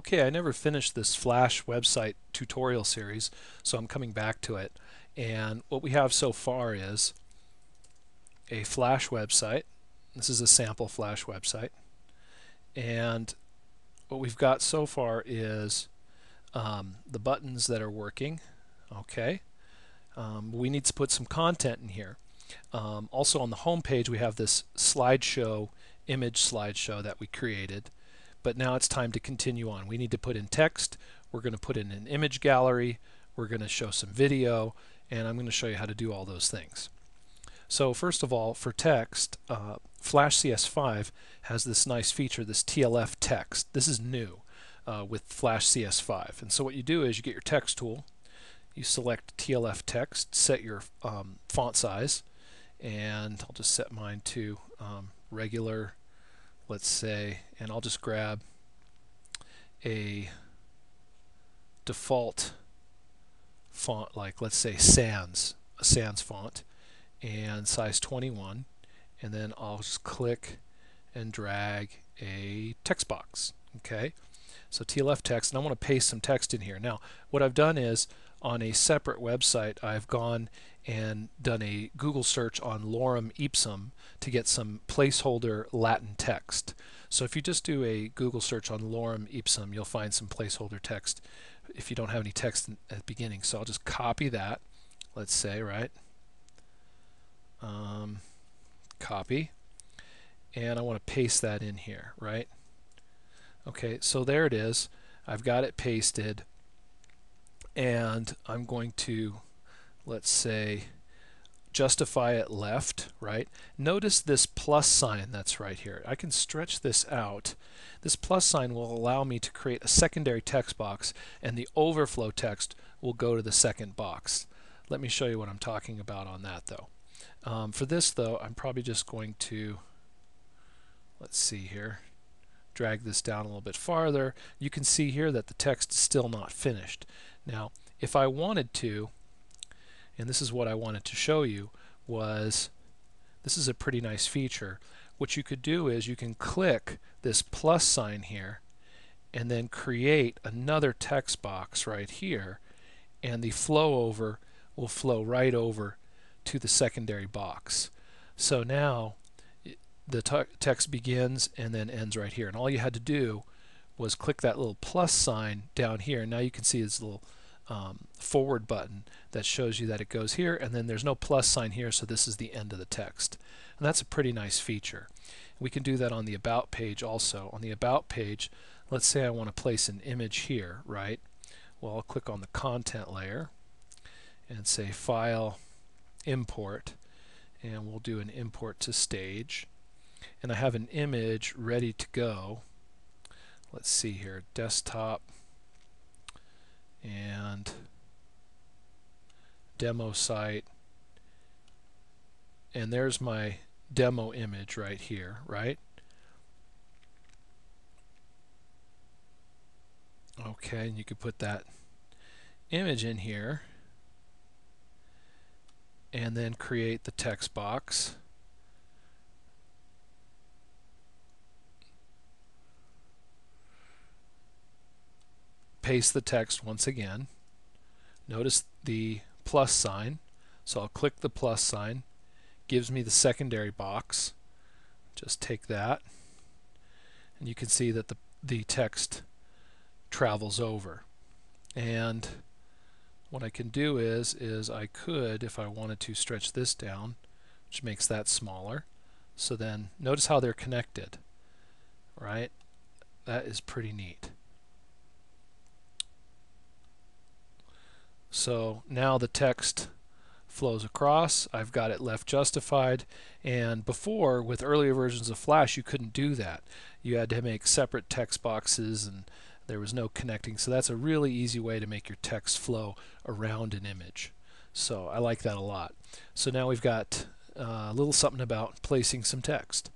Okay, I never finished this Flash website tutorial series, so I'm coming back to it. And what we have so far is a Flash website. This is a sample Flash website. And what we've got so far is the buttons that are working. Okay. We need to put some content in here. Also on the home page we have this slideshow, image slideshow that we created. But now it's time to continue on. We need to put in text, we're going to put in an image gallery, we're going to show some video, and I'm going to show you how to do all those things. So first of all, for text, Flash CS5 has this nice feature, this TLF text. This is new with Flash CS5. And so what you do is you get your text tool, you select TLF text, set your font size, and I'll just set mine to regular, let's say, and I'll just grab a default font, like let's say Sans, a Sans font, and size 21, and then I'll just click and drag a text box. Okay, so TLF text, and I want to paste some text in here. Now what I've done is, on a separate website, I've gone and done a Google search on lorem ipsum to get some placeholder Latin text. So if you just do a Google search on lorem ipsum, you'll find some placeholder text if you don't have any text at the beginning. So I'll just copy that, let's say, right? Copy, and I want to paste that in here, right? Okay, so there it is. I've got it pasted, and I'm going to, let's say, justify it left, right? Notice this plus sign that's right here. I can stretch this out. This plus sign will allow me to create a secondary text box, and the overflow text will go to the second box. Let me show you what I'm talking about on that, though. For this, though, I'm probably just going to, let's see here, drag this down a little bit farther. You can see here that the text is still not finished. Now, if I wanted to, and this is what I wanted to show you, was this is a pretty nice feature. What you could do is you can click this plus sign here and then create another text box right here, and the flow over will flow right over to the secondary box. So now the text begins and then ends right here, and all you had to do was click that little plus sign down here. Now you can see this little forward button that shows you that it goes here, and then there's no plus sign here, so this is the end of the text. And that's a pretty nice feature. We can do that on the About page also. On the About page, let's say I want to place an image here, right? Well, I'll click on the content layer and say File, Import, and we'll do an import to stage. And I have an image ready to go. Let's see here, desktop and demo site, and there's my demo image right here, right? Okay, and you could put that image in here and then create the text box. Paste the text once again. Notice the plus sign, so I'll click the plus sign, gives me the secondary box. Just take that, and you can see that the text travels over. And what I can do is I could, if I wanted to, stretch this down, which makes that smaller. So then notice how they're connected, right? That is pretty neat. So now the text flows across. I've got it left justified, and before, with earlier versions of Flash, you couldn't do that. You had to make separate text boxes, and there was no connecting. So that's a really easy way to make your text flow around an image. So I like that a lot. So now we've got a little something about placing some text.